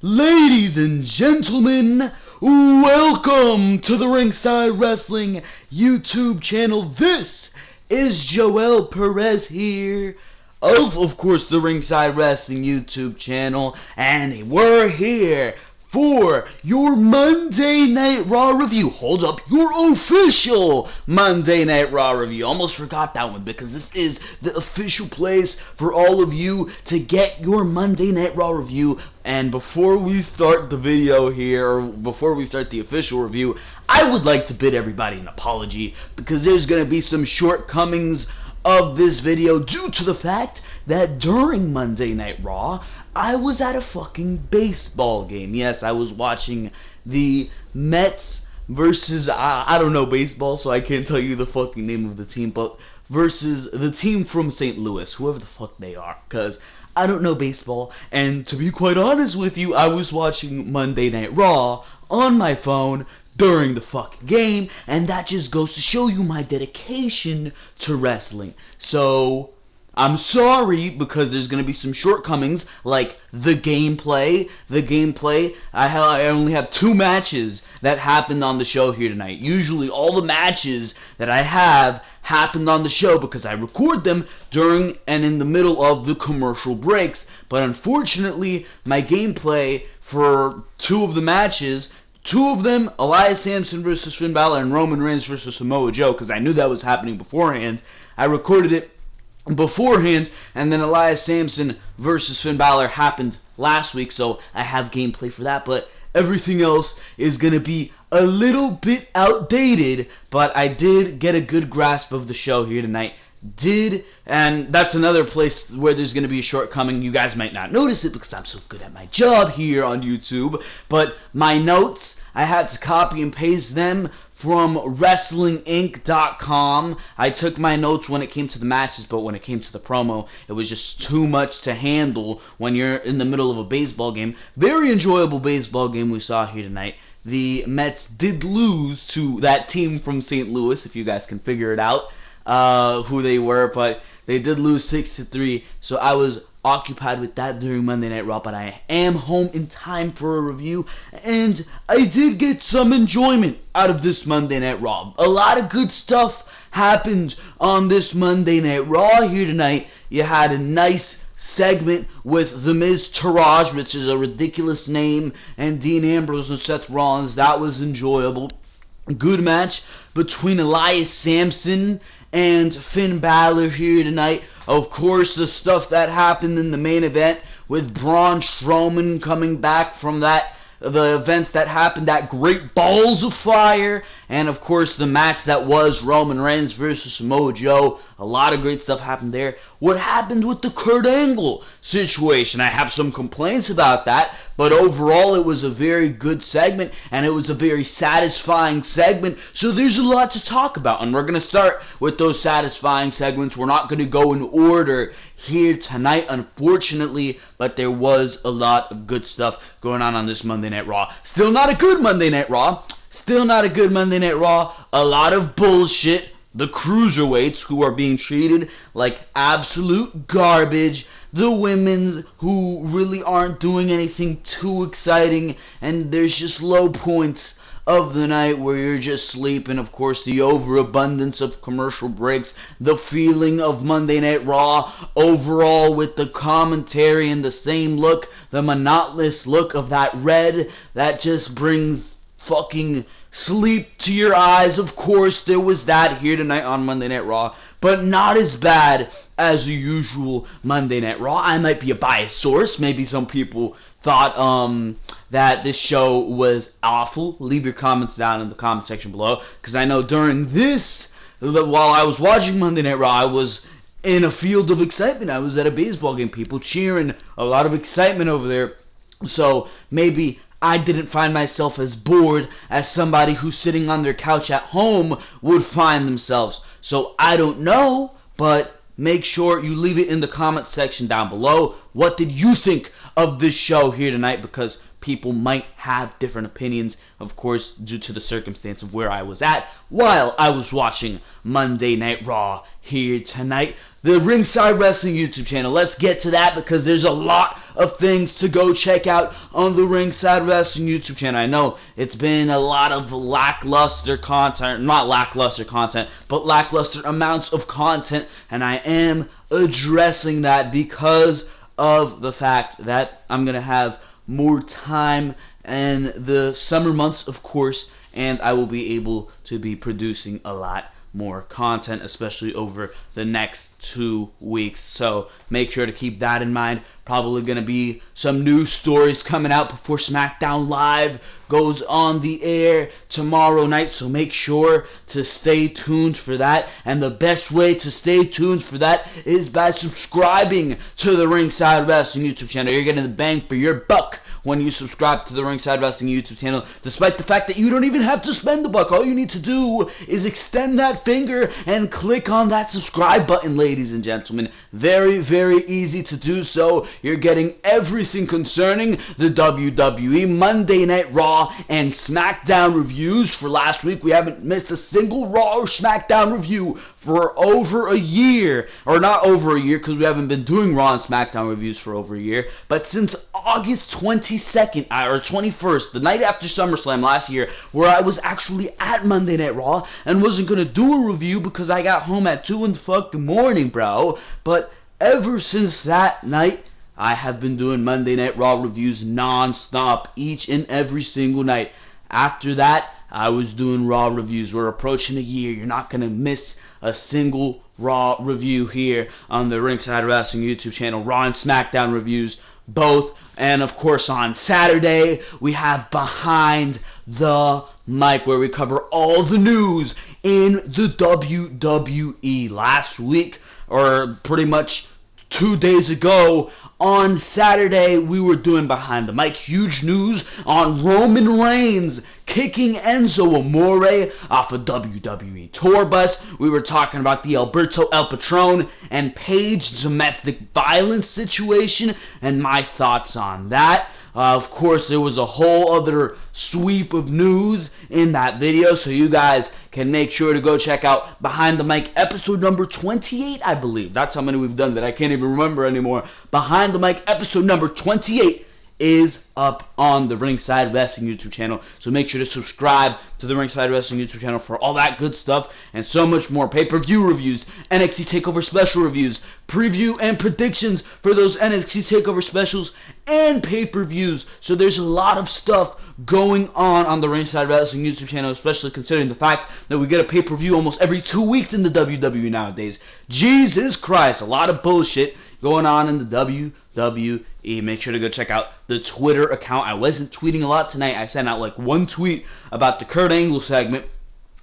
Ladies and gentlemen, welcome to the Ringside Wrestling YouTube channel. This is Joel Perez here of course, the Ringside Wrestling YouTube channel, and we're here for your Monday Night Raw review. Hold up, your official Monday Night Raw review. Almost forgot that one because this is the official place for all of you to get your Monday Night Raw review. And before we start the video here, or before we start the official review, I would like to bid everybody an apology because there's going to be some shortcomings of this video due to the fact that during Monday Night Raw, I was at a fucking baseball game. Yes, I was watching the Mets versus, I don't know baseball, so I can't tell you the fucking name of the team, but versus the team from St. Louis, whoever the fuck they are, because I don't know baseball. And to be quite honest with you, I was watching Monday Night Raw on my phone during the fucking game, and that just goes to show you my dedication to wrestling. So I'm sorry because there's going to be some shortcomings, like the gameplay. I only have 2 matches that happened on the show here tonight. Usually all the matches that I have happened on the show because I record them during and in the middle of the commercial breaks. But unfortunately, my gameplay for 2 of the matches, 2 of them, Elias Samson versus Finn Balor and Roman Reigns versus Samoa Joe, because I knew that was happening beforehand. I recorded it beforehand, and then Elias Samson versus Finn Balor happened last week, so I have gameplay for that, but everything else is going to be a little bit outdated, but I did get a good grasp of the show here tonight. And that's another place where there's going to be a shortcoming. You guys might not notice it because I'm so good at my job here on YouTube, but my notes, I had to copy and paste them from WrestlingInc.com. I took my notes when it came to the matches, but when it came to the promo, it was just too much to handle when you're in the middle of a baseball game. Very enjoyable baseball game we saw here tonight. The Mets did lose to that team from St. Louis, if you guys can figure it out who they were, but they did lose 6-3, so I was occupied with that during Monday Night Raw, but I am home in time for a review, and I did get some enjoyment out of this Monday Night Raw. A lot of good stuff happened on this Monday Night Raw here tonight. You had a nice segment with The Miz Taraj, which is a ridiculous name, and Dean Ambrose and Seth Rollins. That was enjoyable. Good match between Elias Samson and Finn Balor here tonight. Of course, the stuff that happened in the main event with Braun Strowman coming back from the events that happened at Great Balls of Fire, and of course the match that was Roman Reigns versus Samoa Joe. A lot of great stuff happened there. What happened with the Kurt Angle situation? I have some complaints about that, but overall it was a very good segment, and it was a very satisfying segment, so there's a lot to talk about, and we're going to start with those satisfying segments. We're not going to go in order here tonight, unfortunately, but there was a lot of good stuff going on this Monday Night Raw. Still not a good Monday Night Raw. A lot of bullshit. The cruiserweights who are being treated like absolute garbage. The women who really aren't doing anything too exciting. And there's just low points of the night where you're just sleeping. Of course, the overabundance of commercial breaks. The feeling of Monday Night Raw overall with the commentary and the same look. The monotonous look of that red. That just brings fucking sleep to your eyes. Of course, there was that here tonight on Monday Night Raw, but not as bad as the usual Monday Night Raw. I might be a biased source. Maybe some people thought that this show was awful. Leave your comments down in the comment section below, because I know during this, while I was watching Monday Night Raw, I was in a field of excitement. I was at a baseball game, people cheering, a lot of excitement over there. So maybe I didn't find myself as bored as somebody who's sitting on their couch at home would find themselves. So I don't know, but make sure you leave it in the comment section down below. What did you think of this show here tonight? Because people might have different opinions, of course, due to the circumstance of where I was at while I was watching Monday Night Raw here tonight. The Ringside Wrestling YouTube channel. Let's get to that because there's a lot of things to go check out on the Ringside Wrestling YouTube channel. I know it's been a lot of lackluster content, not lackluster content, but lackluster amounts of content, and I am addressing that because of the fact that I'm going to have more time in the summer months, of course, and I will be able to be producing a lot more content, especially over the next 2 weeks. So make sure to keep that in mind. Probably going to be some news stories coming out before Smackdown Live goes on the air tomorrow night, so make sure to stay tuned for that. And the best way to stay tuned for that is by subscribing to the Ringside Wrestling YouTube channel. You're getting the bang for your buck when you subscribe to the Ringside Wrestling YouTube channel, despite the fact that you don't even have to spend the buck. All you need to do is extend that finger and click on that subscribe button, ladies and gentlemen. Very, very easy to do so. You're getting everything concerning the WWE Monday Night Raw and SmackDown reviews for last week. We haven't missed a single Raw or SmackDown review for over a year, or not over a year because we haven't been doing Raw and SmackDown reviews for over a year, but since August 22nd or 21st, the night after SummerSlam last year, where I was actually at Monday Night Raw and wasn't going to do a review because I got home at 2 in the fucking morning, bro. But ever since that night, I have been doing Monday Night Raw reviews non-stop each and every single night. After that, I was doing Raw reviews. We're approaching a year. You're not going to miss a single Raw review here on the Ringside Wrestling YouTube channel. Raw and SmackDown reviews, both. And of course on Saturday, we have Behind the Mic, where we cover all the news in the WWE. Last week, or pretty much 2 days ago, on Saturday, we were doing Behind the Mic. Huge news on Roman Reigns kicking Enzo Amore off a WWE tour bus. We were talking about the Alberto El Patron and Paige domestic violence situation and my thoughts on that. Of course, there was a whole other sweep of news in that video, so you guys can make sure to go check out Behind the Mic episode number 28, I believe. That's how many we've done that I can't even remember anymore. Behind the Mic episode number 28 is up on the Ringside Wrestling YouTube channel, so make sure to subscribe to the Ringside Wrestling YouTube channel for all that good stuff and so much more. Pay-per-view reviews, NXT TakeOver special reviews, preview and predictions for those NXT TakeOver specials and pay-per-views. So there's a lot of stuff going on the Ringside Wrestling YouTube channel, especially considering the fact that we get a pay-per-view almost every 2 weeks in the WWE nowadays. Jesus Christ, a lot of bullshit going on in the WWE. Make sure to go check out the Twitter account. I wasn't tweeting a lot tonight. I sent out like one tweet about the Kurt Angle segment.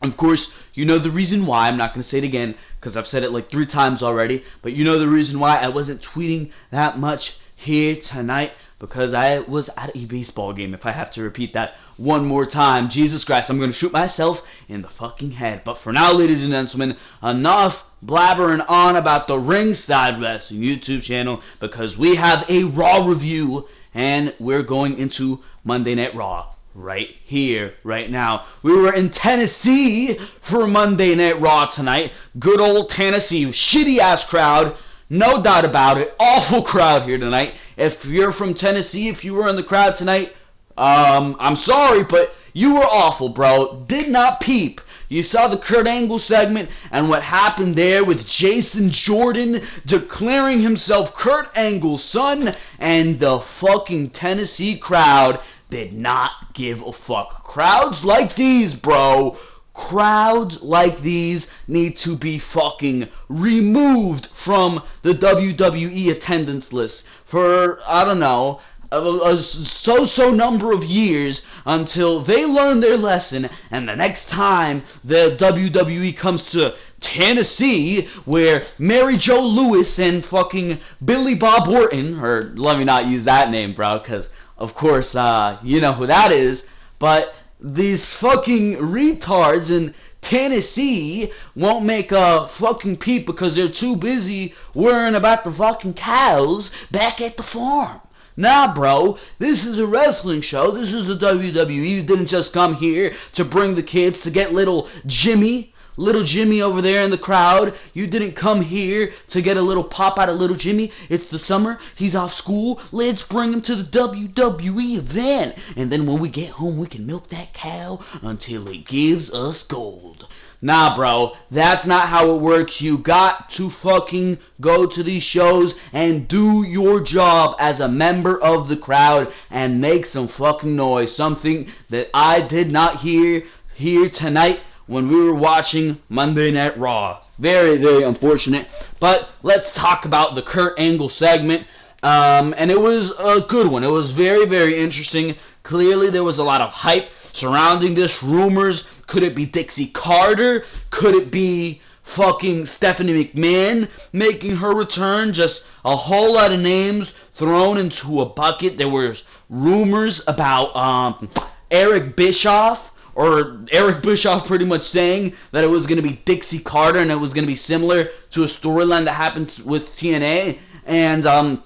Of course, you know the reason why. I'm not going to say it again because I've said it like 3 times already. But you know the reason why I wasn't tweeting that much here tonight, because I was at a baseball game. If I have to repeat that one more time, Jesus Christ, I'm going to shoot myself in the fucking head. But for now, ladies and gentlemen, enough blabbering on about the Ringside Wrestling YouTube channel, because we have a Raw review and we're going into Monday Night Raw right here, right now. We were in Tennessee for Monday Night Raw tonight. Good old Tennessee. Shitty ass crowd. No doubt about it. Awful crowd here tonight. If you're from Tennessee, if you were in the crowd tonight, I'm sorry, but you were awful, bro. Did not peep. You saw the Kurt Angle segment and what happened there with Jason Jordan declaring himself Kurt Angle's son, and the fucking Tennessee crowd did not give a fuck. Crowds like these, bro, crowds like these need to be fucking removed from the WWE attendance list for, I don't know, a so number of years until they learn their lesson, and the next time the WWE comes to Tennessee, where Mary Jo Lewis and fucking Billy Bob Orton, or let me not use that name, bro, because of course you know who that is, but these fucking retards in Tennessee won't make a fucking peep because they're too busy worrying about the fucking cows back at the farm. Nah, bro, this is a wrestling show. This is the WWE. You didn't just come here to bring the kids to get little Jimmy Little Jimmy over there in the crowd. You didn't come here to get a little pop out of Little Jimmy. It's the summer. He's off school. Let's bring him to the WWE event. And then when we get home, we can milk that cow until it gives us gold. Nah, bro, that's not how it works. You got to fucking go to these shows and do your job as a member of the crowd and make some fucking noise. Something that I did not hear here tonight when we were watching Monday Night Raw. Very, very unfortunate. But let's talk about the Kurt Angle segment. And it was a good one. It was very, very interesting. Clearly, there was a lot of hype surrounding this. Rumors. Could it be Dixie Carter? Could it be fucking Stephanie McMahon making her return? Just a whole lot of names thrown into a bucket. There was rumors about Eric Bischoff, or Eric Bischoff pretty much saying that it was going to be Dixie Carter and it was going to be similar to a storyline that happened with TNA. And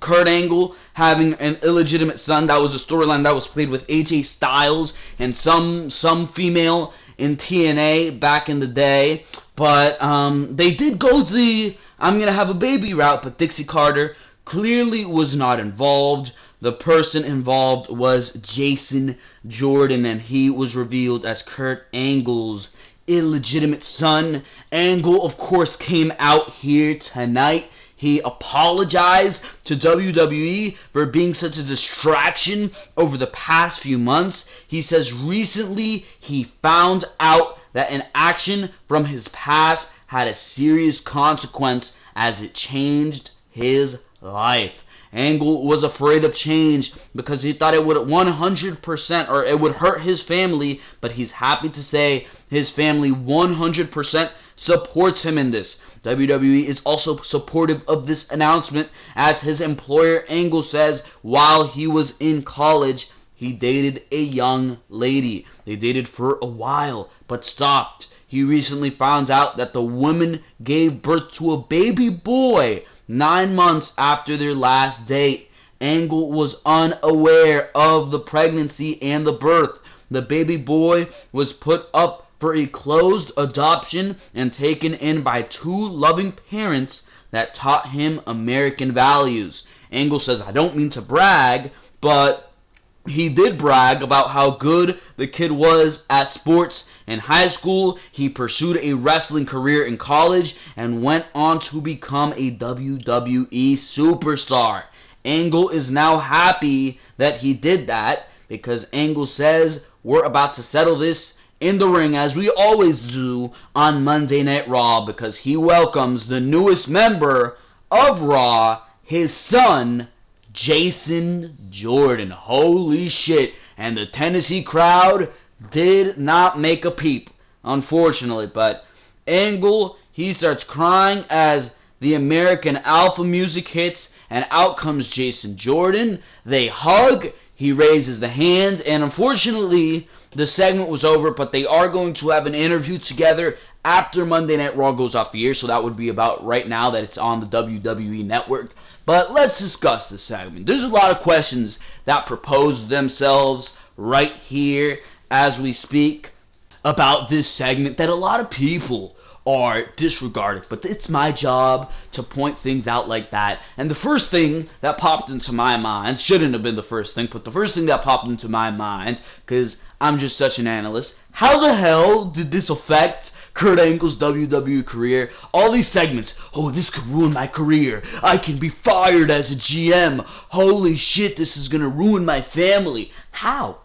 Kurt Angle having an illegitimate son. That was a storyline that was played with AJ Styles and some female in TNA back in the day. But they did go the I'm going to have a baby route, but Dixie Carter clearly was not involved. The person involved was Jason Jordan, and he was revealed as Kurt Angle's illegitimate son. Angle, of course, came out here tonight. He apologized to WWE for being such a distraction over the past few months. He says recently he found out that an action from his past had a serious consequence as it changed his life. Angle was afraid of change because he thought it would 100% or it would hurt his family, but he's happy to say his family 100% supports him in this. WWE is also supportive of this announcement, as his employer Angle says while he was in college, he dated a young lady. They dated for a while, but stopped. He recently found out that the woman gave birth to a baby boy 9 months after their last date. Angle was unaware of the pregnancy and the birth. The baby boy was put up for a closed adoption and taken in by two loving parents that taught him American values. Angle says, I don't mean to brag, but he did brag about how good the kid was at sports. In high school, he pursued a wrestling career in college and went on to become a WWE superstar. Angle is now happy that he did that because Angle says, we're about to settle this in the ring as we always do on Monday Night Raw, because he welcomes the newest member of Raw, his son, Jason Jordan. Holy shit. And the Tennessee crowd did not make a peep, unfortunately. But Angle, he starts crying as the American Alpha music hits, and out comes Jason Jordan. They hug, he raises the hands, and unfortunately the segment was over, but they are going to have an interview together after Monday Night Raw goes off the air, so that would be about right now that it's on the WWE Network. But let's discuss this segment. There's a lot of questions that propose themselves right here as we speak about this segment that a lot of people are disregarding, but it's my job to point things out like that. And the first thing that popped into my mind, shouldn't have been the first thing, but the first thing that popped into my mind, because I'm just such an analyst, how the hell did this affect Kurt Angle's WWE career? All these segments, oh, this could ruin my career, I can be fired as a GM, holy shit, this is gonna ruin my family. How,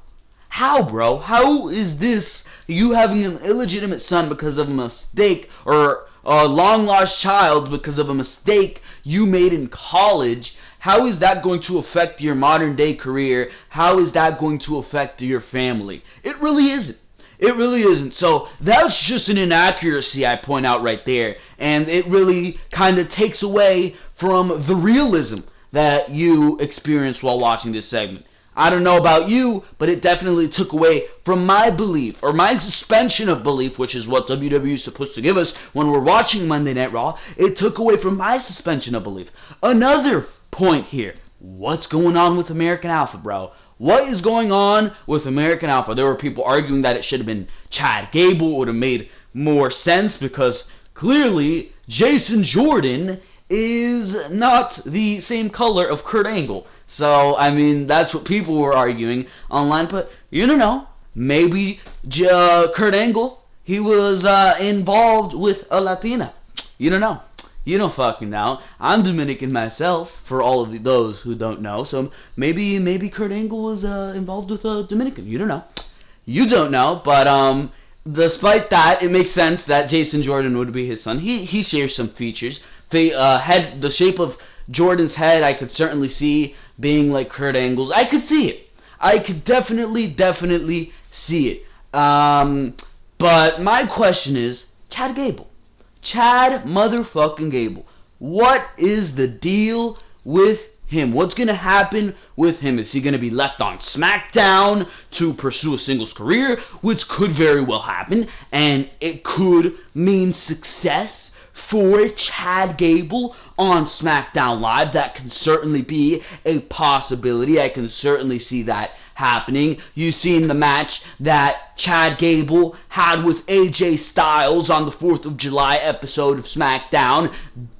bro? How is this you having an illegitimate son because of a mistake, or a long-lost child because of a mistake you made in college? How is that going to affect your modern-day career? How is that going to affect your family? It really isn't. It really isn't. So that's just an inaccuracy I point out right there. And it really kind of takes away from the realism that you experience while watching this segment. I don't know about you, but it definitely took away from my belief, or my suspension of belief, which is what WWE is supposed to give us when we're watching Monday Night Raw. It took away from my suspension of belief. Another point here. What's going on with American Alpha, bro? What is going on with American Alpha? There were people arguing that it should have been Chad Gable. It would have made more sense because clearly Jason Jordan is not the same color of Kurt Angle. So, I mean, that's what people were arguing online. But you don't know. Maybe Kurt Angle, he was involved with a Latina. You don't know. You don't fucking know. I'm Dominican myself, for all of those who don't know. So maybe Kurt Angle was involved with a Dominican. You don't know. You don't know, but despite that, it makes sense that Jason Jordan would be his son. He shares some features. The shape of Jordan's head, I could certainly see being like Kurt Angle's. I could see it. I could definitely see it. But my question is, Chad Gable. Chad motherfucking Gable. What is the deal with him? What's going to happen with him? Is he going to be left on Smackdown to pursue a singles career? Which could very well happen. And it could mean success for Chad Gable on SmackDown Live. That can certainly be a possibility. I can certainly see that happening. You've seen the match that Chad Gable had with AJ Styles on the 4th of July episode of SmackDown.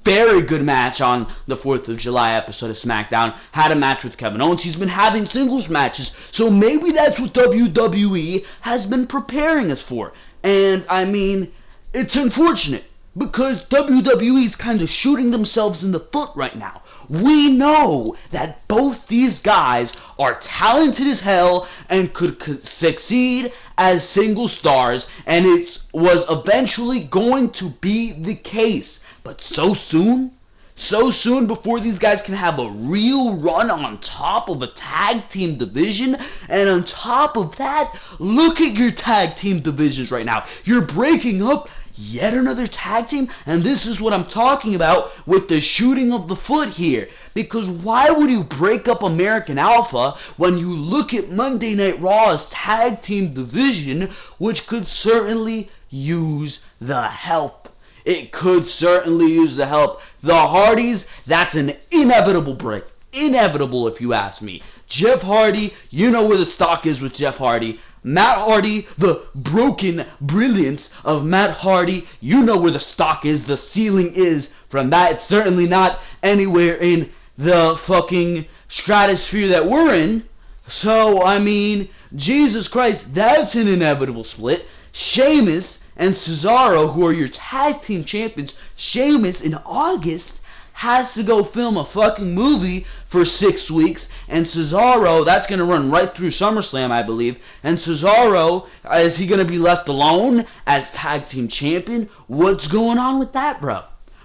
Very good match on the 4th of July episode of SmackDown. Had a match with Kevin Owens. He's been having singles matches. So maybe that's what WWE has been preparing us for. And I mean, it's unfortunate because WWE is kind of shooting themselves in the foot right now. We know that both these guys are talented as hell and could succeed as single stars, and it was eventually going to be the case. But so soon before these guys can have a real run on top of a tag team division, and on top of that, look at your tag team divisions right now. You're breaking up yet another tag team, and this is what I'm talking about with the shooting of the foot here. Because why would you break up American Alpha when you look at Monday Night Raw's tag team division, which could certainly use the help? It could certainly use the help. The Hardys, that's an inevitable break. Inevitable, if you ask me. Jeff Hardy, you know where the stock is with Jeff Hardy. Matt Hardy, the broken brilliance of Matt Hardy, you know where the stock is, the ceiling is from that. It's certainly not anywhere in the fucking stratosphere that we're in. So, I mean, Jesus Christ, that's an inevitable split. Sheamus and Cesaro, who are your tag team champions, Sheamus in August has to go film a fucking movie for 6 weeks, and Cesaro, that's going to run right through SummerSlam, I believe, and Cesaro, is he going to be left alone as tag team champion? What's going on with that, bro?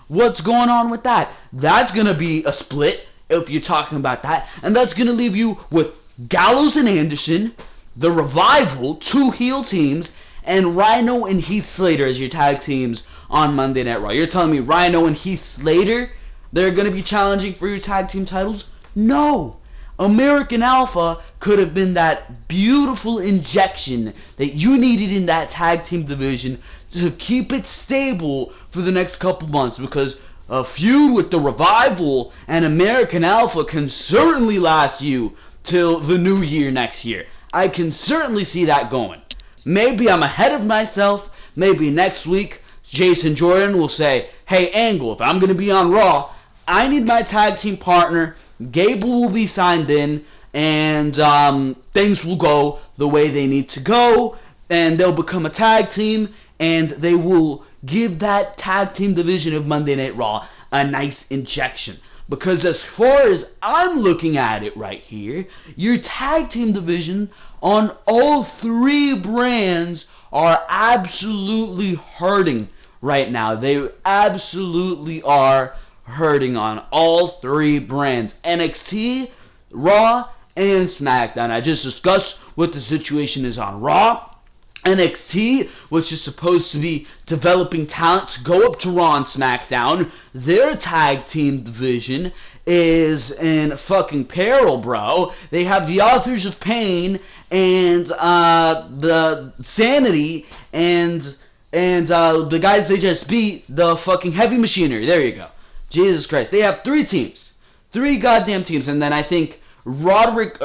What's going on with that? That's going to be a split, if you're talking about that, and that's going to leave you with Gallows and Anderson, The Revival, 2 heel teams, and Rhino and Heath Slater as your tag teams on Monday Night Raw. You're telling me Rhino and Heath Slater, they're going to be challenging for your tag team titles? No. American Alpha could have been that beautiful injection that you needed in that tag team division to keep it stable for the next couple months, because a feud with the Revival and American Alpha can certainly last you till the new year next year. I can certainly see that going. Maybe I'm ahead of myself. Maybe next week Jason Jordan will say, hey Angle, if I'm going to be on Raw, I need my tag team partner. Gable will be signed in, and things will go the way they need to go, and they'll become a tag team, and they will give that tag team division of Monday Night Raw a nice injection. Because as far as I'm looking at it right here, your tag team division on all 3 brands are absolutely hurting right now. They absolutely are hurting on all 3 brands. NXT, Raw, and SmackDown. I just discussed what the situation is on Raw. NXT, which is supposed to be developing talent to go up to Raw and SmackDown, their tag team division is in fucking peril, bro. They have the Authors of Pain and the Sanity and the guys they just beat, the fucking Heavy Machinery. There you go. Jesus Christ. They have 3 teams. 3 goddamn teams. And then I think Riddick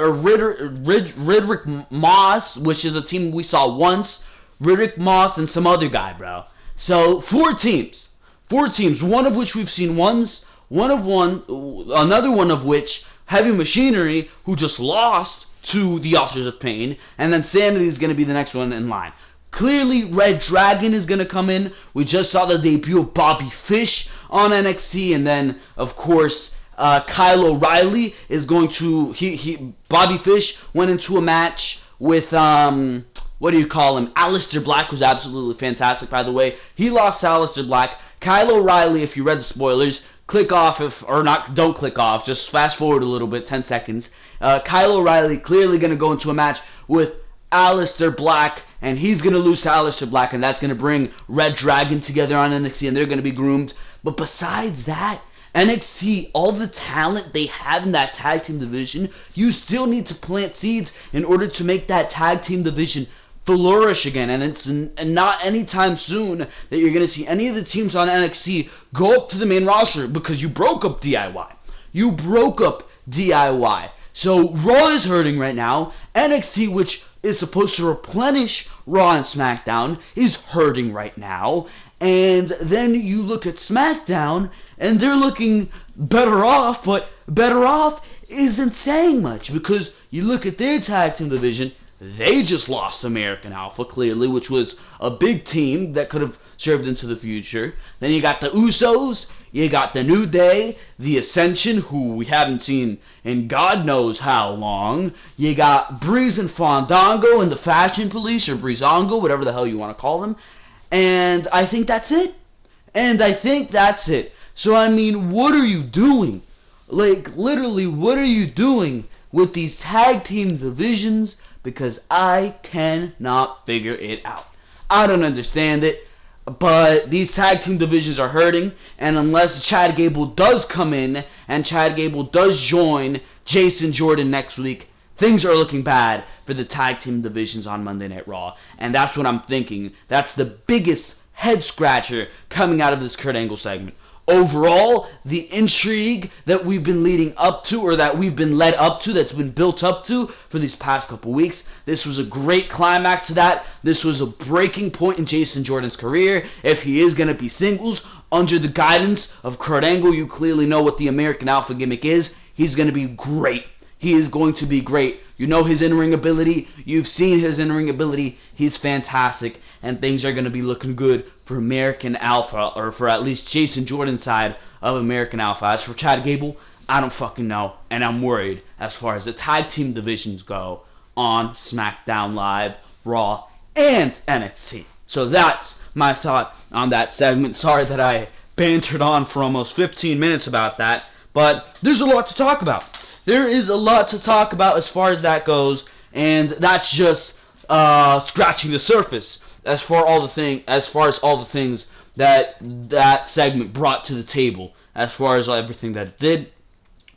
Moss, which is a team we saw once. Riddick Moss and some other guy, bro. So four teams, one of which we've seen once, another one of which Heavy Machinery, who just lost to the Authors of Pain, and then Sanity is going to be the next one in line. Clearly, Red Dragon is going to come in. We just saw the debut of Bobby Fish on NXT, and then, of course, Kyle O'Reilly is going to... Bobby Fish went into a match with... what do you call him? Aleister Black was absolutely fantastic, by the way. He lost to Aleister Black. Kyle O'Reilly, if you read the spoilers, click off don't click off, just fast forward a little bit, 10 seconds. Kyle O'Reilly clearly going to go into a match with Aleister Black, and he's going to lose to Aleister Black, and that's going to bring Red Dragon together on NXT, and they're going to be groomed. But besides that, NXT, all the talent they have in that tag team division, you still need to plant seeds in order to make that tag team division flourish again, and it's not anytime soon that you're going to see any of the teams on NXT go up to the main roster, because you broke up DIY. So Raw is hurting right now. NXT, which is supposed to replenish Raw and SmackDown, is hurting right now. And then you look at SmackDown, and they're looking better off, but better off isn't saying much, because you look at their tag team division. They just lost American Alpha, clearly, which was a big team that could have served into the future. Then you got the Usos, you got the New Day, the Ascension, who we haven't seen in God knows how long. You got Breeze and Fandango and the Fashion Police, or Breezango, whatever the hell you want to call them. And I think that's it. So, I mean, what are you doing? Like, literally, what are you doing with these tag team divisions? Because I cannot figure it out. I don't understand it, but these tag team divisions are hurting, and unless Chad Gable does come in, and Chad Gable does join Jason Jordan next week, things are looking bad for the tag team divisions on Monday Night Raw. And that's what I'm thinking. That's the biggest head scratcher coming out of this Kurt Angle segment. Overall, the intrigue that we've been leading up to, or that we've been led up to, that's been built up to for these past couple weeks, this was a great climax to that. This was a breaking point in Jason Jordan's career. If he is going to be singles under the guidance of Kurt Angle, you clearly know what the American Alpha gimmick is. He's going to be great. He is going to be great. You know his in-ring ability. You've seen his in-ring ability. He's fantastic. And things are going to be looking good for American Alpha, or for at least Jason Jordan's side of American Alpha. As for Chad Gable, I don't fucking know. And I'm worried as far as the tag team divisions go on SmackDown Live, Raw, and NXT. So that's my thought on that segment. Sorry that I bantered on for almost 15 minutes about that. But there's a lot to talk about. There is a lot to talk about as far as that goes, and that's just scratching the surface as far as all the things that segment brought to the table, as far as everything that it did.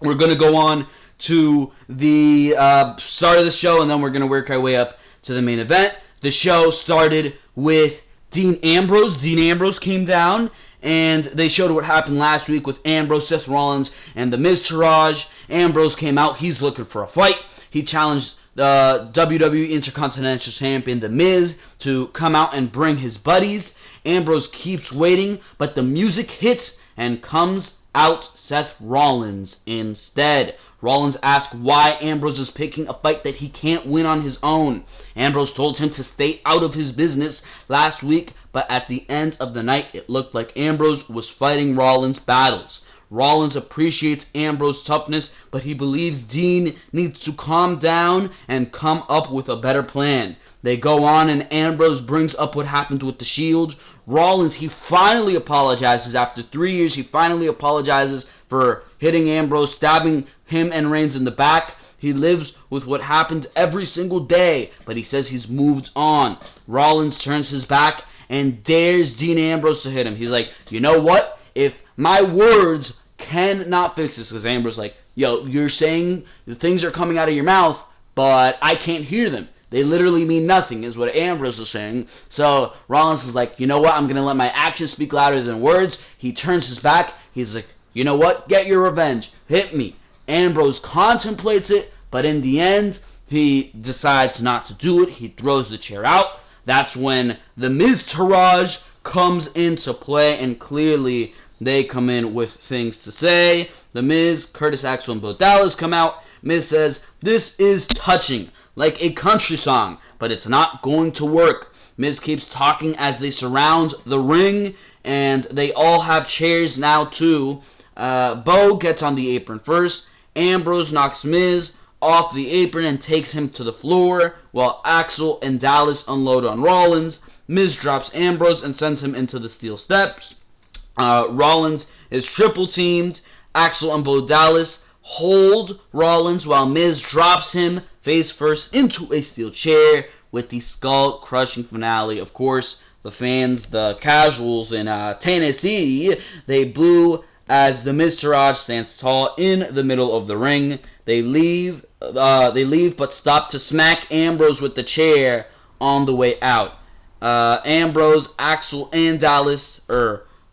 We're going to go on to the start of the show, and then we're going to work our way up to the main event. The show started with Dean Ambrose. Dean Ambrose came down, and they showed what happened last week with Ambrose, Seth Rollins, and the Miz Taraj. Ambrose came out. He's looking for a fight. He challenged the WWE Intercontinental Champion, The Miz, to come out and bring his buddies. Ambrose keeps waiting, but the music hits and comes out Seth Rollins instead. Rollins asked why Ambrose is picking a fight that he can't win on his own. Ambrose told him to stay out of his business last week, but at the end of the night, it looked like Ambrose was fighting Rollins' battles. Rollins appreciates Ambrose's toughness, but he believes Dean needs to calm down and come up with a better plan. They go on, and Ambrose brings up what happened with the Shield. Rollins, he finally apologizes. After 3 years, he finally apologizes for hitting Ambrose, stabbing him and Reigns in the back. He lives with what happened every single day, but he says he's moved on. Rollins turns his back and dares Dean Ambrose to hit him. He's like, you know what? If my words cannot fix this, because Ambrose like, yo, you're saying the things are coming out of your mouth, but I can't hear them. They literally mean nothing, is what Ambrose is saying. So Rollins is like, you know what? I'm going to let my actions speak louder than words. He turns his back. He's like, you know what? Get your revenge. Hit me. Ambrose contemplates it, but in the end, he decides not to do it. He throws the chair out. That's when the Miz Taraj comes into play, and clearly they come in with things to say. The Miz, Curtis Axel, and Bo Dallas come out. Miz says, "This is touching, like a country song, but it's not going to work." Miz keeps talking as they surround the ring, and they all have chairs now too. Bo gets on the apron first. Ambrose knocks Miz off the apron and takes him to the floor, while Axel and Dallas unload on Rollins. Miz drops Ambrose and sends him into the steel steps. Rollins is triple teamed. Axel and Bo Dallas hold Rollins while Miz drops him face first into a steel chair with the skull-crushing finale. Of course, the fans, the casuals in Tennessee, they boo as the Miztourage stands tall in the middle of the ring. They leave, but stop to smack Ambrose with the chair on the way out. Ambrose, Axel, and Dallas,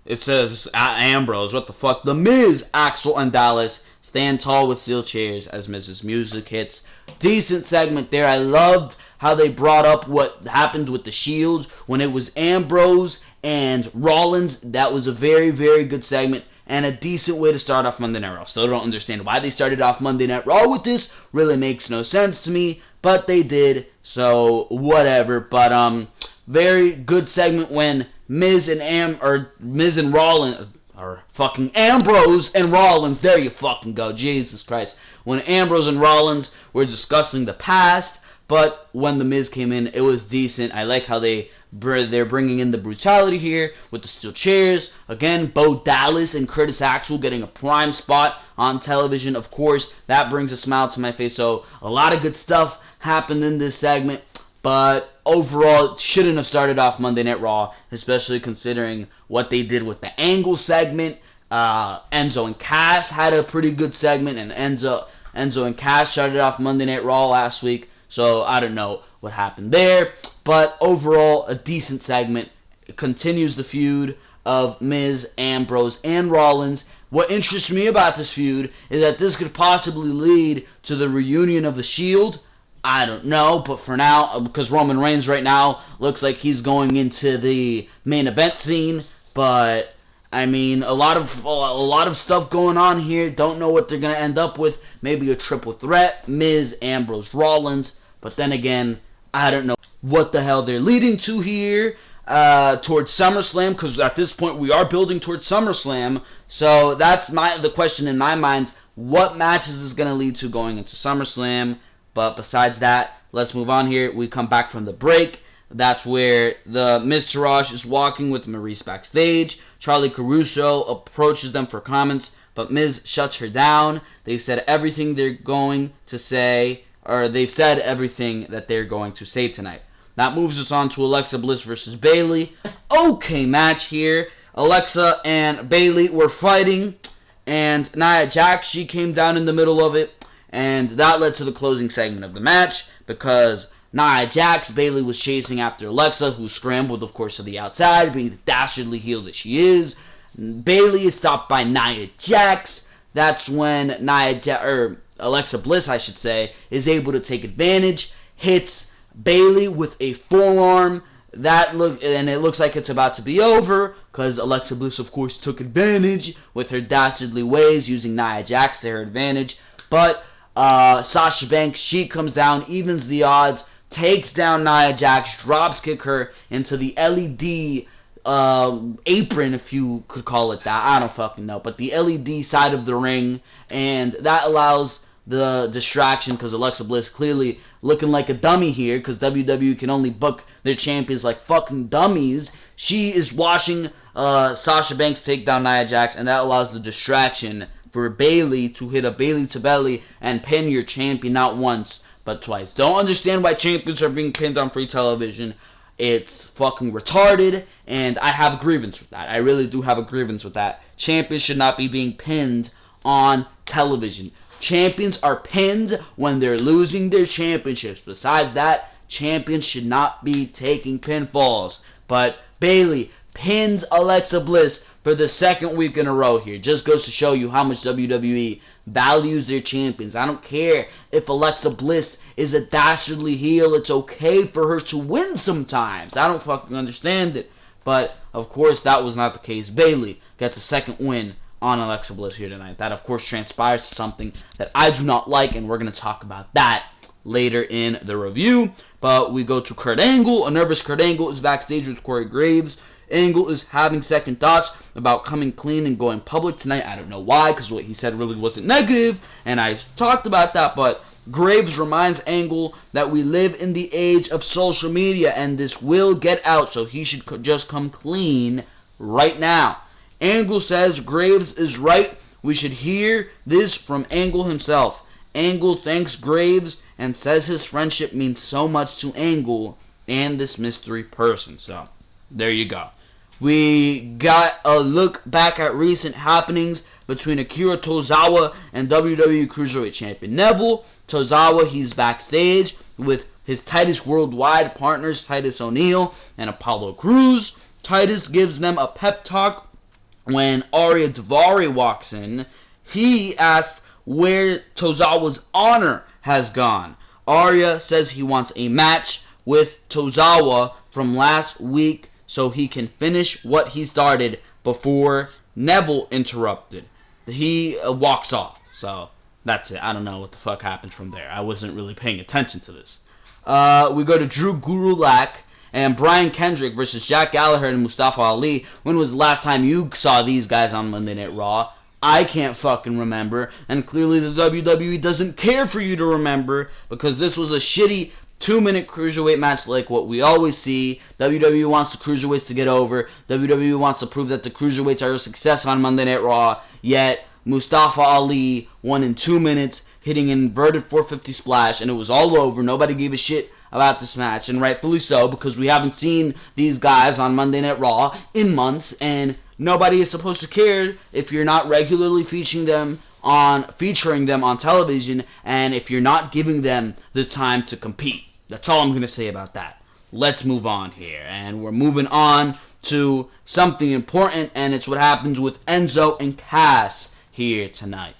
it says Ambrose, what the fuck? The Miz, Axel, and Dallas stand tall with steel chairs as Miz's music hits. Decent segment there. I loved how they brought up what happened with the Shield when it was Ambrose and Rollins. That was a very, very good segment and a decent way to start off Monday Night Raw. Still don't understand why they started off Monday Night Raw with this. Really makes no sense to me, but they did, so whatever. But very good segment when Miz and Rollins, or fucking Ambrose and Rollins, there you fucking go, Jesus Christ. When Ambrose and Rollins were discussing the past, but when the Miz came in, it was decent. I like how they're bringing in the brutality here with the steel chairs. Again, Bo Dallas and Curtis Axel getting a prime spot on television. Of course, that brings a smile to my face. So a lot of good stuff happened in this segment. But overall, it shouldn't have started off Monday Night Raw, especially considering what they did with the Angle segment. Enzo and Cass had a pretty good segment, and Enzo and Cass started off Monday Night Raw last week. So I don't know what happened there. But overall, a decent segment. It continues the feud of Miz, Ambrose, and Rollins. What interests me about this feud is that this could possibly lead to the reunion of the Shield. I don't know, but for now, because Roman Reigns right now looks like he's going into the main event scene. But I mean, a lot of stuff going on here. Don't know what they're gonna end up with. Maybe a triple threat: Miz, Ambrose, Rollins. But then again, I don't know what the hell they're leading to here towards SummerSlam, because at this point we are building towards SummerSlam. So that's the question in my mind: what matches is gonna lead to going into SummerSlam? But besides that, let's move on here. We come back from the break. That's where the Miztourage is walking with Maurice backstage. Charlie Caruso approaches them for comments, but Miz shuts her down. They've said everything they're going to say, or they've said everything that they're going to say tonight. That moves us on to Alexa Bliss versus Bayley. Okay match here. Alexa and Bayley were fighting, and Nia Jax, she came down in the middle of it. And that led to the closing segment of the match, because Nia Jax, Bayley was chasing after Alexa, who scrambled, of course, to the outside, being the dastardly heel that she is. Bayley is stopped by Nia Jax. That's when Alexa Bliss, I should say, is able to take advantage, hits Bayley with a forearm. And it looks like it's about to be over, because Alexa Bliss, of course, took advantage with her dastardly ways, using Nia Jax to her advantage. But Sasha Banks, she comes down, evens the odds, takes down Nia Jax, drops kick her into the LED apron, if you could call it that. I don't fucking know. But the LED side of the ring, and that allows the distraction, because Alexa Bliss clearly looking like a dummy here, because WWE can only book their champions like fucking dummies. She is watching Sasha Banks take down Nia Jax, and that allows the distraction for Bayley to hit a Bayley to belly and pin your champion not once but twice. Don't understand why champions are being pinned on free television. It's fucking retarded, and I have a grievance with that. I really do have a grievance with that. Champions should not be being pinned on television. Champions are pinned when they're losing their championships. Besides that, champions should not be taking pinfalls. But Bayley pins Alexa Bliss for the second week in a row here. Just goes to show you how much WWE values their champions. I don't care if Alexa Bliss is a dastardly heel. It's okay for her to win sometimes. I don't fucking understand it. But, of course, that was not the case. Bayley gets a second win on Alexa Bliss here tonight. That, of course, transpires to something that I do not like, and we're going to talk about that later in the review. But we go to Kurt Angle. A nervous Kurt Angle is backstage with Corey Graves. Angle is having second thoughts about coming clean and going public tonight. I don't know why, because what he said really wasn't negative, and I talked about that, but Graves reminds Angle that we live in the age of social media, and this will get out, so he should just come clean right now. Angle says Graves is right. We should hear this from Angle himself. Angle thanks Graves and says his friendship means so much to Angle and this mystery person. So, there you go. We got a look back at recent happenings between Akira Tozawa and WWE Cruiserweight Champion Neville. Tozawa, he's backstage with his Titus Worldwide partners, Titus O'Neil and Apollo Crews. Titus gives them a pep talk when Arya Daivari walks in. He asks where Tozawa's honor has gone. Arya says he wants a match with Tozawa from last week so he can finish what he started before Neville interrupted. He walks off. So, that's it. I don't know what the fuck happened from there. I wasn't really paying attention to this. We go to Drew Gulak and Brian Kendrick versus Jack Gallagher and Mustafa Ali. When was the last time you saw these guys on Monday Night Raw? I can't fucking remember. And clearly the WWE doesn't care for you to remember, because this was a shitty 2-minute cruiserweight match like what we always see. WWE wants the cruiserweights to get over. WWE wants to prove that the cruiserweights are a success on Monday Night Raw. Yet Mustafa Ali won in 2 minutes, hitting an inverted 450 splash, and it was all over. Nobody gave a shit about this match, and rightfully so, because we haven't seen these guys on Monday Night Raw in months, and nobody is supposed to care if you're not regularly featuring them on television, and if you're not giving them the time to compete. That's all I'm going to say about that. Let's move on here, and we're moving on to something important, and it's what happens with Enzo and Cass here tonight.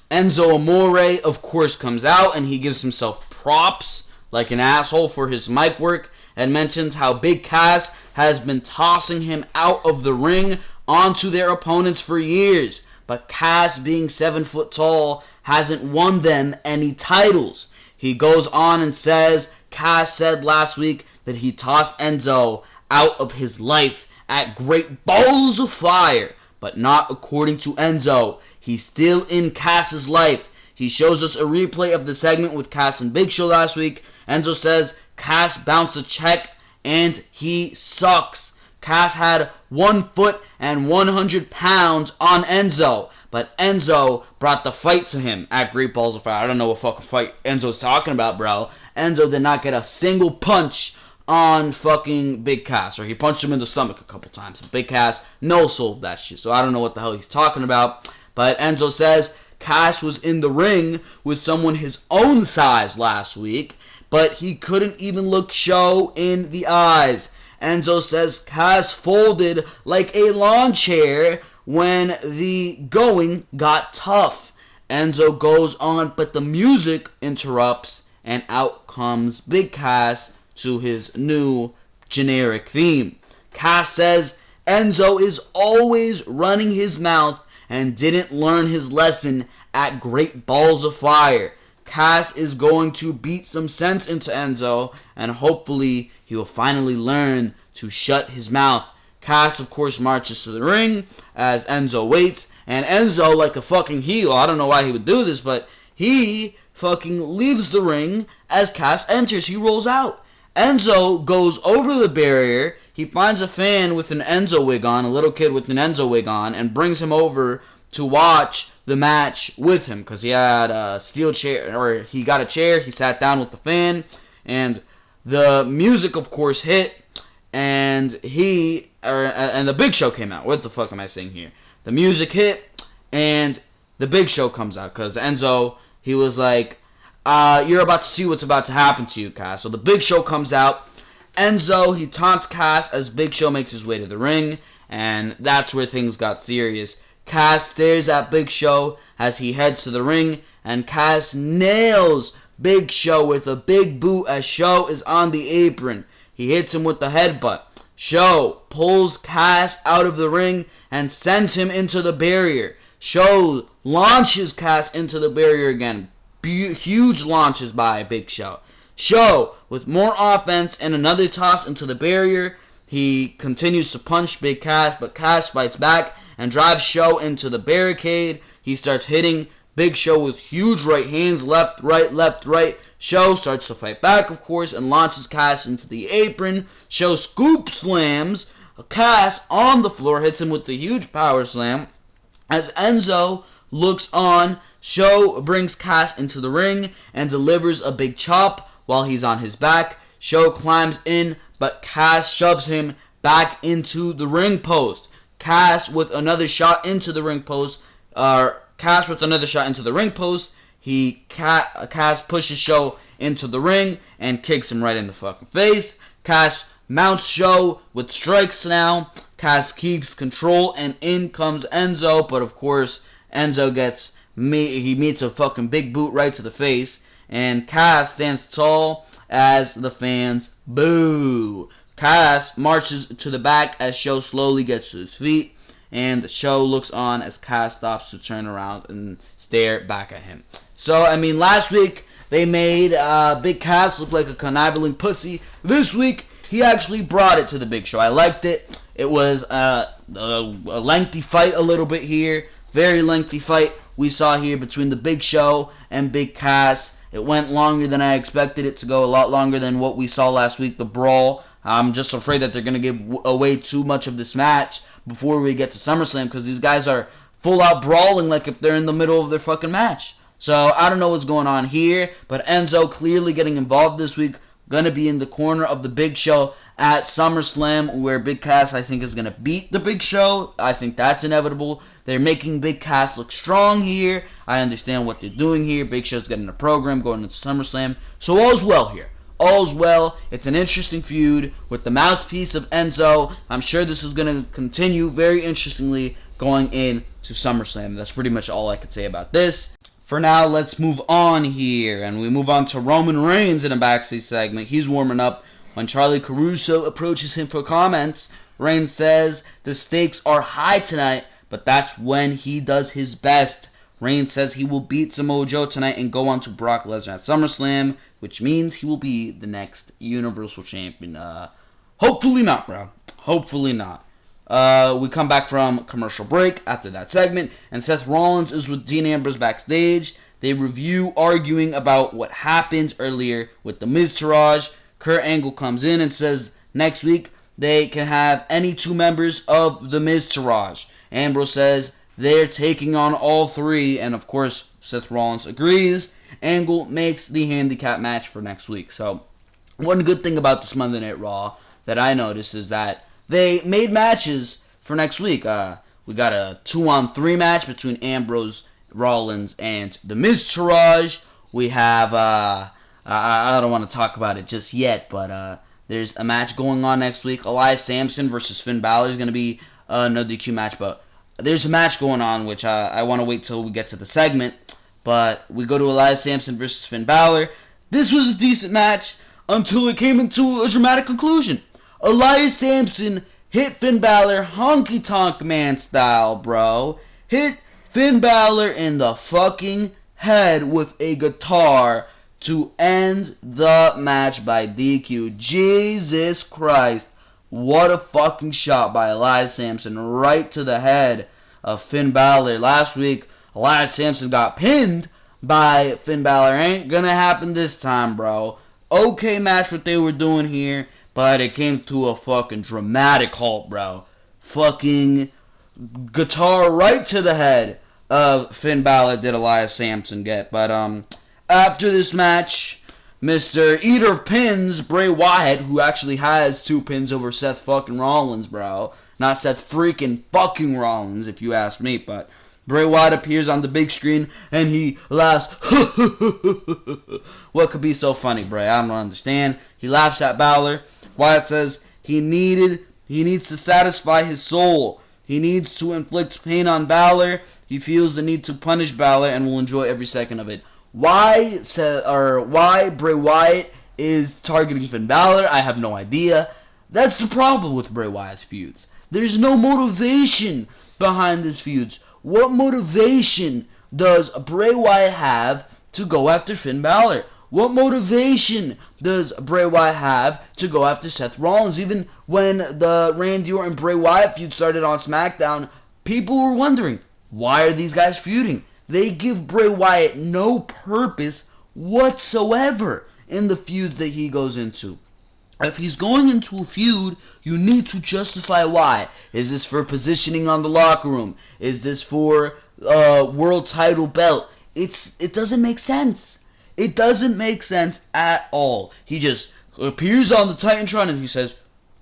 Enzo Amore, of course, comes out, and he gives himself props like an asshole for his mic work, and mentions how Big Cass has been tossing him out of the ring onto their opponents for years. But Cass, being 7 foot tall, hasn't won them any titles. He goes on and says Cass said last week that he tossed Enzo out of his life at Great Balls of Fire, but not according to Enzo. He's still in Cass's life. He shows us a replay of the segment with Cass and Big Show last week. Enzo says Cass bounced a check and he sucks. Cass had 1 foot and 100 pounds on Enzo, but Enzo brought the fight to him at Great Balls of Fire. I don't know what fucking fight Enzo's talking about, bro. Enzo did not get a single punch on fucking Big Cass, or he punched him in the stomach a couple times. Big Cass no-sold that shit, so I don't know what the hell he's talking about. But Enzo says Cass was in the ring with someone his own size last week, but he couldn't even look Show in the eyes. Enzo says Cass folded like a lawn chair when the going got tough. Enzo goes on, but the music interrupts, and out comes Big Cass to his new generic theme. Cass says Enzo is always running his mouth and didn't learn his lesson at Great Balls of Fire. Cass is going to beat some sense into Enzo, and hopefully he will finally learn to shut his mouth. Cass, of course, marches to the ring as Enzo waits, and Enzo, like a fucking heel, I don't know why he would do this, but he fucking leaves the ring as Cass enters. He rolls out. Enzo goes over the barrier. He finds a fan with an Enzo wig on, a little kid with an Enzo wig on, and brings him over to watch the match with him, because he had a steel chair, or he got a chair. He sat down with the fan, and the music, of course, hit, and the Big Show came out. What the fuck am I saying here? The music hit, and the Big Show comes out, because Enzo, he was like, you're about to see what's about to happen to you, Cass. So the Big Show comes out. Enzo, he taunts Cass as Big Show makes his way to the ring, and that's where things got serious. Cass stares at Big Show as he heads to the ring, and Cass nails Big Show with a big boot as Show is on the apron. He hits him with the headbutt. Show pulls Cass out of the ring and sends him into the barrier. Show launches Cass into the barrier again. Huge launches by Big Show. Show with more offense and another toss into the barrier. He continues to punch Big Cass, but Cass fights back and drives Show into the barricade. He starts hitting Big Show with huge right hands, left, right, left, right. Show starts to fight back, of course, and launches Cass into the apron. Show scoop slams Cass on the floor, hits him with the huge power slam. As Enzo looks on, Show brings Cass into the ring and delivers a big chop while he's on his back. Show climbs in, but Cass shoves him back into the ring post. Cass with another shot into the ring post. Cass pushes Show into the ring and kicks him right in the fucking face. Cass mounts Show with strikes now. Cass keeps control and in comes Enzo, but of course Enzo meets a fucking big boot right to the face, and Cass stands tall as the fans boo. Cass marches to the back as Show slowly gets to his feet, and Show looks on as Cass stops to turn around and stare back at him. So, I mean, last week they made Big Cass look like a conniving pussy. This week, he actually brought it to the Big Show. I liked it. It was a lengthy fight a little bit here. Very lengthy fight we saw here between the Big Show and Big Cass. It went longer than I expected it to go, a lot longer than what we saw last week, the brawl. I'm just afraid that they're going to give away too much of this match before we get to SummerSlam, because these guys are full out brawling like if they're in the middle of their fucking match. So I don't know what's going on here, but Enzo clearly getting involved this week, going to be in the corner of the Big Show at SummerSlam, where Big Cass, I think, is going to beat the Big Show. I think that's inevitable. They're making Big Cass look strong here. I understand what they're doing here. Big Show's getting a program going into SummerSlam. So all's well here. All's well. It's an interesting feud with the mouthpiece of Enzo. I'm sure this is going to continue very interestingly going into SummerSlam. That's pretty much all I could say about this. For now, let's move on here. And we move on to Roman Reigns in a backstage segment. He's warming up when Charlie Caruso approaches him for comments. Reigns says the stakes are high tonight, but that's when he does his best. Reigns says he will beat Samoa Joe tonight and go on to Brock Lesnar at SummerSlam, which means he will be the next Universal Champion. Hopefully not, bro. Hopefully not. We come back from commercial break after that segment, and Seth Rollins is with Dean Ambrose backstage. They review arguing about what happened earlier with the Miztourage. Kurt Angle comes in and says next week they can have any two members of the Miztourage. Ambrose says they're taking on all three, and of course Seth Rollins agrees. Angle makes the handicap match for next week. So one good thing about this Monday Night Raw that I noticed is that they made matches for next week. We got a 2-on-3 match between Ambrose, Rollins, and the Miztourage. We have I don't want to talk about it just yet, but there's a match going on next week. Elias Samson versus Finn Balor is going to be no DQ match, but there's a match going on which I want to wait till we get to the segment. But we go to Elias Samson versus Finn Balor. This was a decent match until it came into a dramatic conclusion. Elias Samson hit Finn Balor honky tonk man style, bro. Hit Finn Balor in the fucking head with a guitar to end the match by DQ. Jesus Christ. What a fucking shot by Elias Samson right to the head of Finn Balor. Last week, Elias Samson got pinned by Finn Balor. Ain't gonna happen this time, bro. Okay match what they were doing here, but it came to a fucking dramatic halt, bro. Fucking guitar right to the head of Finn Balor did Elias Samson get. But after this match, Mr. Eater of Pins, Bray Wyatt, who actually has 2 pins over Seth fucking Rollins, bro. Not Seth freaking fucking Rollins, if you ask me, but Bray Wyatt appears on the big screen, and he laughs. What could be so funny, Bray? I don't understand. He laughs at Balor. Wyatt says he needs to satisfy his soul. He needs to inflict pain on Balor. He feels the need to punish Balor and will enjoy every second of it. Why Bray Wyatt is targeting Finn Balor, I have no idea. That's the problem with Bray Wyatt's feuds. There's no motivation behind his feuds. What motivation does Bray Wyatt have to go after Finn Balor? What motivation does Bray Wyatt have to go after Seth Rollins? Even when the Randy Orton Bray Wyatt feud started on Smackdown, people were wondering, why are these guys feuding? They give Bray Wyatt no purpose whatsoever in the feuds that he goes into. If he's going into a feud, you need to justify why. Is this for positioning on the locker room? Is this for world title belt? It doesn't make sense. It doesn't make sense at all. He just appears on the Titantron and he says,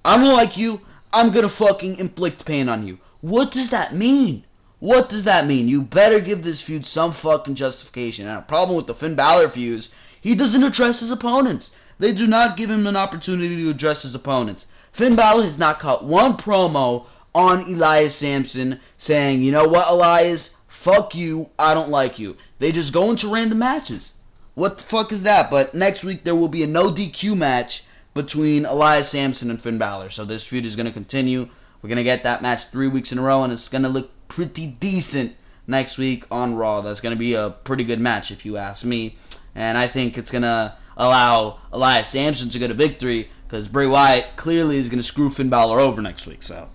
I don't like you, I'm gonna fucking inflict pain on you. What does that mean? What does that mean? You better give this feud some fucking justification. And a problem with the Finn Balor feuds, he doesn't address his opponents. They do not give him an opportunity to address his opponents. Finn Balor has not cut one promo on Elias Sampson saying, you know what, Elias? Fuck you, I don't like you. They just go into random matches. What the fuck is that? But next week there will be a no DQ match between Elias Sampson and Finn Balor. So this feud is going to continue. We're going to get that match 3 weeks in a row, and it's going to look pretty decent next week on Raw. That's going to be a pretty good match if you ask me. And I think it's going to allow Elias Sampson to get a victory because Bray Wyatt clearly is going to screw Finn Balor over next week. So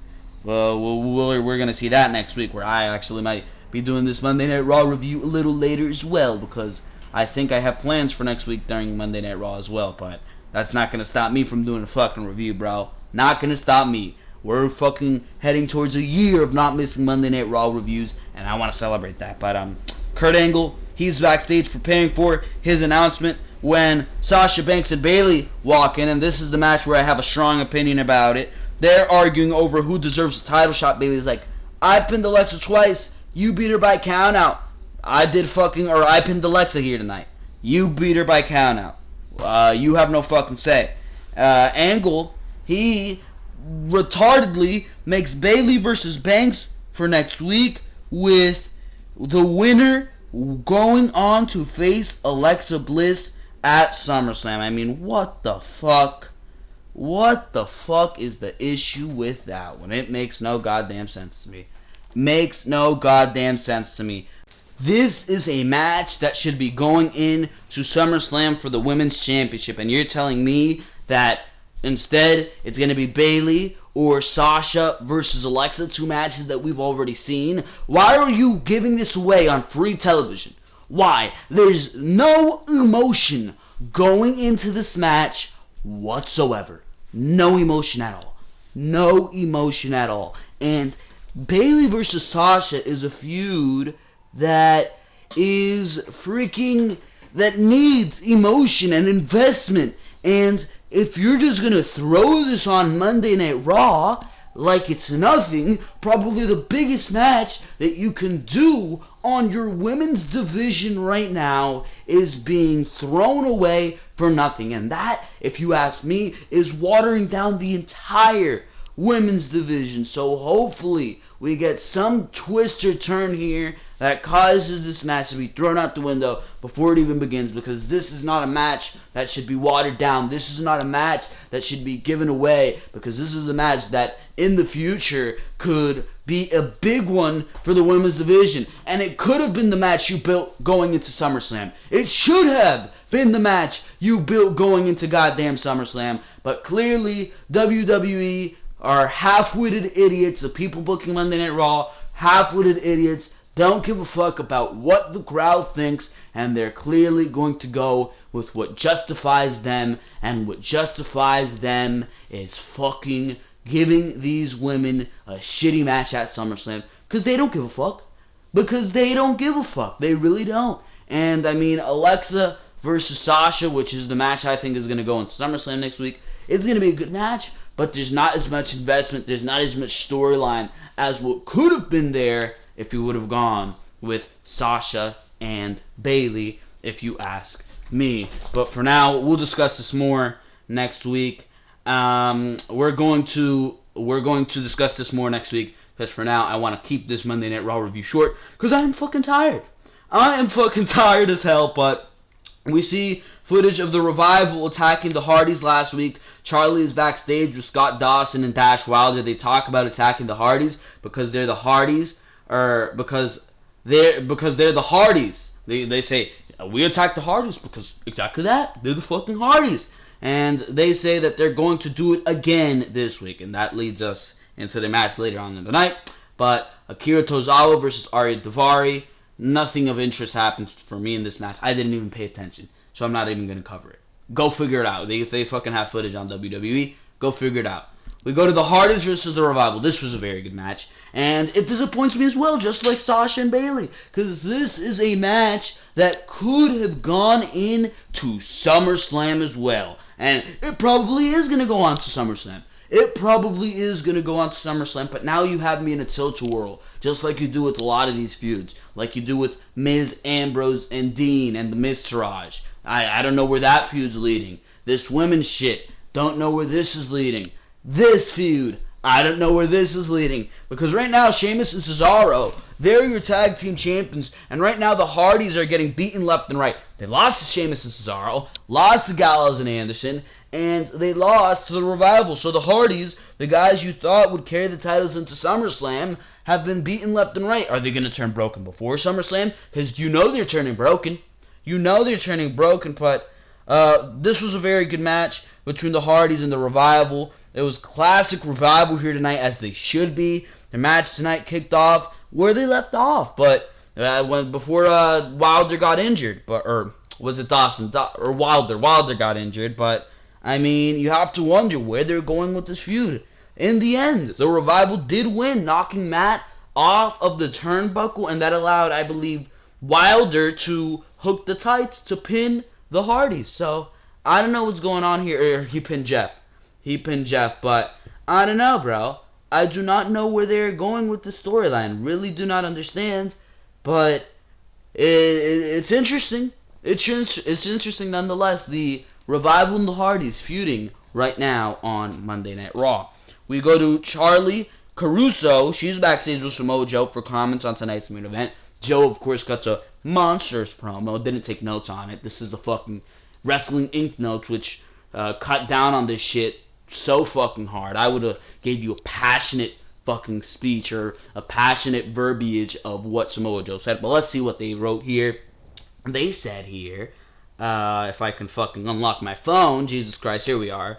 we're going to see that next week, where I actually might be doing this Monday Night Raw review a little later as well, because I think I have plans for next week during Monday Night Raw as well. But that's not going to stop me from doing a fucking review, bro. Not going to stop me. We're fucking heading towards a year of not missing Monday Night Raw reviews, and I want to celebrate that. But Kurt Angle, he's backstage preparing for his announcement when Sasha Banks and Bayley walk in, and this is the match where I have a strong opinion about it. They're arguing over who deserves the title shot. Bayley's like, I pinned Alexa twice. You beat her by count out. I pinned Alexa here tonight. You beat her by count out. You have no fucking say. Angle, he retardedly makes Bayley versus Banks for next week, with the winner going on to face Alexa Bliss at SummerSlam. I mean, what the fuck? What the fuck is the issue with that one? It makes no goddamn sense to me. Makes no goddamn sense to me. This is a match that should be going in to SummerSlam for the Women's Championship, and you're telling me that instead it's going to be Bayley or Sasha versus Alexa, 2 matches that we've already seen? Why are you giving this away on free television? Why? There's no emotion going into this match whatsoever. No emotion at all. No emotion at all. And Bayley versus Sasha is a feud that needs emotion and investment. And if you're just going to throw this on Monday Night Raw like it's nothing, probably the biggest match that you can do on your women's division right now is being thrown away for nothing. And that, if you ask me, is watering down the entire women's division. So hopefully we get some twist or turn here that causes this match to be thrown out the window before it even begins, because this is not a match that should be watered down. This is not a match that should be given away, because this is a match that in the future could be a big one for the women's division. And it could have been the match you built going into SummerSlam. It should have been the match you built going into goddamn SummerSlam. But clearly WWE are half-witted idiots. The people booking Monday Night Raw, half-witted idiots, don't give a fuck about what the crowd thinks, and they're clearly going to go with what justifies them, and what justifies them is fucking giving these women a shitty match at SummerSlam, because they don't give a fuck. Because they don't give a fuck. They really don't. And, I mean, Alexa versus Sasha, which is the match I think is going to go into SummerSlam next week, it's going to be a good match, but there's not as much investment, there's not as much storyline as what could have been there if you would have gone with Sasha and Bayley, if you ask me. But for now, we'll discuss this more next week. We're going to discuss this more next week, because for now, I want to keep this Monday Night Raw review short, because I am fucking tired. I am fucking tired as hell, but We see footage of the Revival attacking the Hardys last week. Charlie is backstage with Scott Dawson and Dash Wilder. They talk about attacking the Hardys because they're the Hardys, or because they're the Hardys. They say we attack the Hardys because exactly that, they're the fucking Hardys. And they say that they're going to do it again this week, and that leads us into the match later on in the night. But Akira Tozawa versus Arya Daivari. Nothing of interest happened for me in this match. I didn't even pay attention, so I'm not even going to cover it. Go figure it out. If they fucking have footage on WWE, go figure it out. We go to the Hardys versus the Revival. This was a very good match, and it disappoints me as well, just like Sasha and Bayley, because this is a match that could have gone into SummerSlam as well, and it probably is going to go on to SummerSlam. It probably is going to go on to SummerSlam, but now you have me in a tilt-a-whirl, just like you do with a lot of these feuds, like you do with Miz, Ambrose, and Dean, and the Miztourage. I don't know where that feud's leading. This women's shit, don't know where this is leading. This feud, I don't know where this is leading, because right now, Sheamus and Cesaro, they're your tag team champions, and right now the Hardys are getting beaten left and right. They lost to Sheamus and Cesaro, lost to Gallows and Anderson, and they lost to the Revival. So the Hardys, the guys you thought would carry the titles into SummerSlam, have been beaten left and right. Are they going to turn broken before SummerSlam? Because you know they're turning broken. You know they're turning broken, but this was a very good match between the Hardys and the Revival. It was classic Revival here tonight, as they should be. The match tonight kicked off where they left off, but before Wilder got injured, or was it Dawson? Or Wilder got injured, but I mean, you have to wonder where they're going with this feud. In the end, the Revival did win, knocking Matt off of the turnbuckle, and that allowed, I believe, Wilder to hook the tights to pin the Hardys. So, I don't know what's going on here. He pinned Jeff. But I don't know, bro. I do not know where they're going with the storyline. Really do not understand. But it's interesting. It's interesting nonetheless. The Revival and the Hardys feuding right now on Monday Night Raw. We go to Charlie Caruso. She's backstage with Samoa Joe for comments on tonight's main event. Joe, of course, got a monstrous promo. Didn't take notes on it. This is the fucking Wrestling Inc. notes, which cut down on this shit so fucking hard. I would have gave you a passionate fucking speech or a passionate verbiage of what Samoa Joe said. But let's see what they wrote here. They said here, if I can fucking unlock my phone, Jesus Christ, here we are.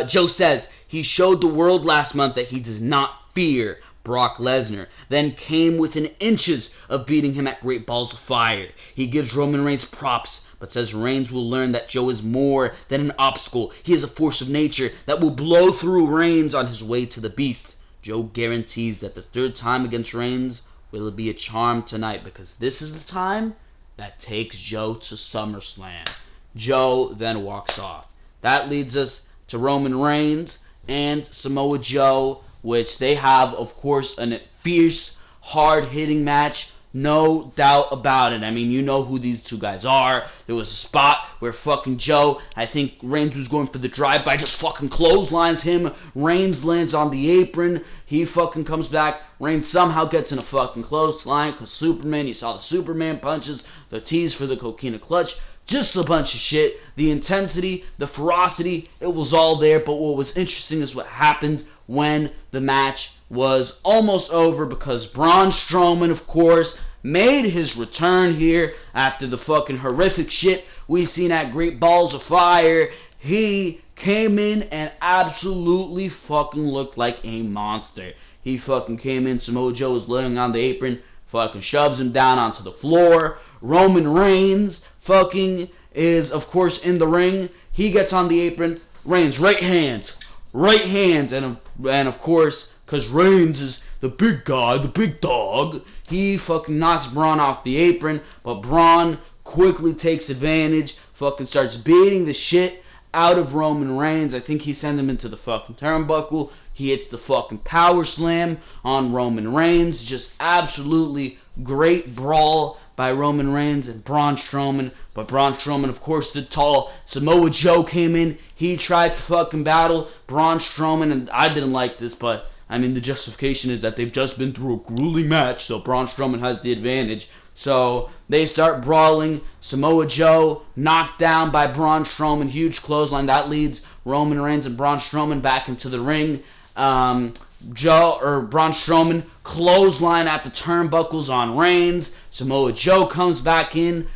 Joe says, he showed the world last month that he does not fear Brock Lesnar, then came within inches of beating him at Great Balls of Fire. He gives Roman Reigns props, but says Reigns will learn that Joe is more than an obstacle. He is a force of nature that will blow through Reigns on his way to the beast. Joe guarantees that the third time against Reigns will be a charm tonight, because this is the time that takes Joe to SummerSlam. Joe then walks off. That leads us to Roman Reigns and Samoa Joe, which they have, of course, a fierce, hard-hitting match. No doubt about it. I mean, you know who these two guys are. There was a spot where fucking Joe, I think Reigns was going for the drive-by, just fucking clotheslines him. Reigns lands on the apron. He fucking comes back. Reigns somehow gets in a fucking clothesline because Superman, you saw the Superman punches, the tease for the Coquina Clutch. Just a bunch of shit. The intensity, the ferocity, it was all there. But what was interesting is what happened when the match was almost over, because Braun Strowman, of course, made his return here after the fucking horrific shit we seen at Great Balls of Fire. He came in and absolutely fucking looked like a monster. He fucking came in, Samoa Joe was laying on the apron, fucking shoves him down onto the floor. Roman Reigns fucking is, of course, in the ring. He gets on the apron. Reigns, right hand, and of course, because Reigns is the big guy, the big dog, he fucking knocks Braun off the apron, but Braun quickly takes advantage, fucking starts beating the shit out of Roman Reigns. I think he sent him into the fucking turnbuckle. He hits the fucking power slam on Roman Reigns. Just absolutely great brawl by Roman Reigns and Braun Strowman. But Braun Strowman, of course, stood tall. Samoa Joe came in. He tried to fucking battle Braun Strowman, and I didn't like this, but I mean, the justification is that they've just been through a grueling match, so Braun Strowman has the advantage. So they start brawling. Samoa Joe knocked down by Braun Strowman. Huge clothesline. That leads Roman Reigns and Braun Strowman back into the ring. Braun Strowman clothesline at the turnbuckles on Reigns. Samoa Joe comes back in.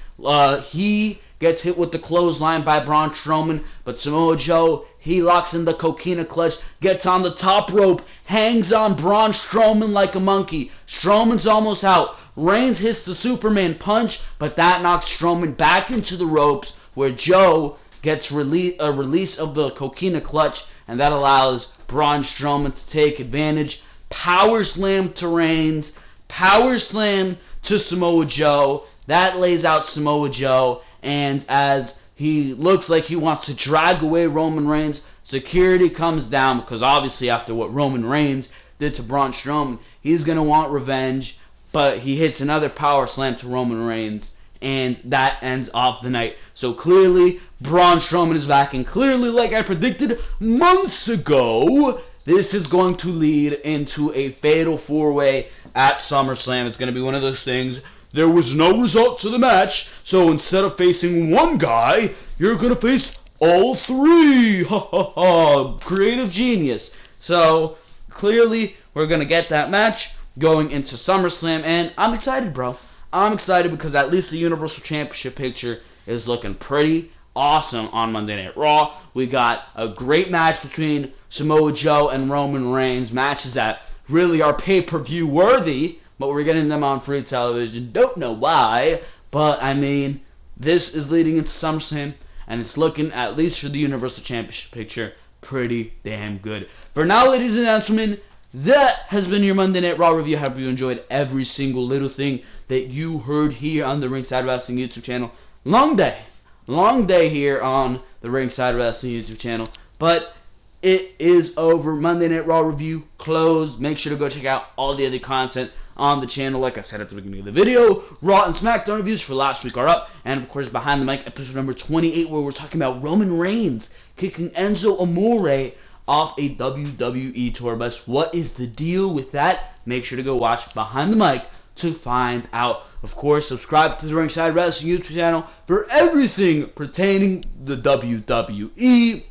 He gets hit with the clothesline by Braun Strowman, but Samoa Joe, he locks in the coquina clutch, gets on the top rope, hangs on Braun Strowman like a monkey. Strowman's almost out. Reigns hits the Superman punch, but that knocks Strowman back into the ropes, where Joe gets a release of the coquina clutch, and that allows Braun Strowman to take advantage. Power slam to Reigns, power slam to Samoa Joe. That lays out Samoa Joe, and as he looks like he wants to drag away Roman Reigns, security comes down, because obviously after what Roman Reigns did to Braun Strowman, he's going to want revenge, but he hits another power slam to Roman Reigns, and that ends off the night. So clearly, Braun Strowman is back, and clearly, like I predicted months ago, this is going to lead into a fatal four-way at SummerSlam. It's going to be one of those things. There was no result to the match, so instead of facing one guy, you're going to face all three. Ha ha ha. Creative genius. So, clearly, we're going to get that match going into SummerSlam, and I'm excited, bro. I'm excited because at least the Universal Championship picture is looking pretty awesome on Monday Night Raw. We got a great match between Samoa Joe and Roman Reigns, matches that really are pay-per-view worthy, but we're getting them on free television. Don't know why, but I mean, this is leading into SummerSlam, and it's looking, at least for the Universal Championship picture, pretty damn good. For now, ladies and gentlemen, that has been your Monday Night Raw review. I hope you enjoyed every single little thing that you heard here on the Ringside Wrestling YouTube channel. Long day here on the Ringside Wrestling YouTube channel, but it is over. Monday Night Raw review closed. Make sure to go check out all the other content on the channel. Like I said at the beginning of the video, Raw and Smackdown reviews for last week are up, and of course Behind the Mic episode number 28, where we're talking about Roman Reigns kicking Enzo Amore off a WWE tour bus. What is the deal with that? Make sure to go watch Behind the Mic to find out. Of course, subscribe to the Ringside Wrestling YouTube channel for everything pertaining to the WWE.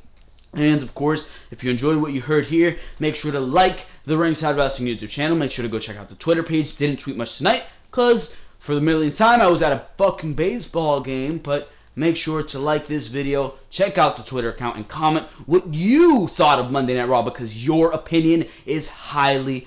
And of course, if you enjoyed what you heard here, make sure to like the Ringside Wrestling YouTube channel. Make sure to go check out the Twitter page. Didn't tweet much tonight because for the millionth time I was at a fucking baseball game. But make sure to like this video, check out the Twitter account, and comment what you thought of Monday Night Raw, because your opinion is highly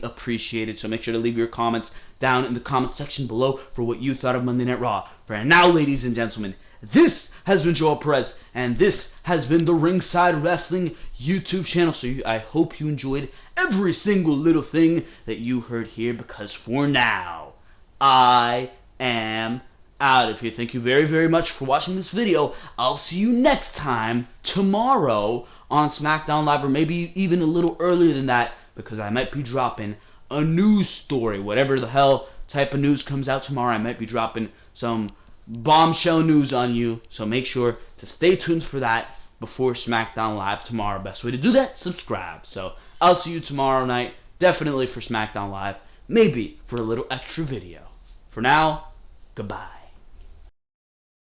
appreciated. So make sure to leave your comments down in the comment section below for what you thought of Monday Night Raw. For now, ladies and gentlemen, this has been Joel Perez, and this has been the Ringside Wrestling YouTube channel. So I hope you enjoyed every single little thing that you heard here, because for now, I am out of here. Thank you very much for watching this video. I'll see you next time, tomorrow, on Smackdown Live, or maybe even a little earlier than that, because I might be dropping a news story. Whatever the hell type of news comes out tomorrow, I might be dropping some bombshell news on you, so make sure to stay tuned for that before SmackDown Live tomorrow. Best way to do that, subscribe. So I'll see you tomorrow night, definitely for SmackDown Live, maybe for a little extra video. For now, goodbye.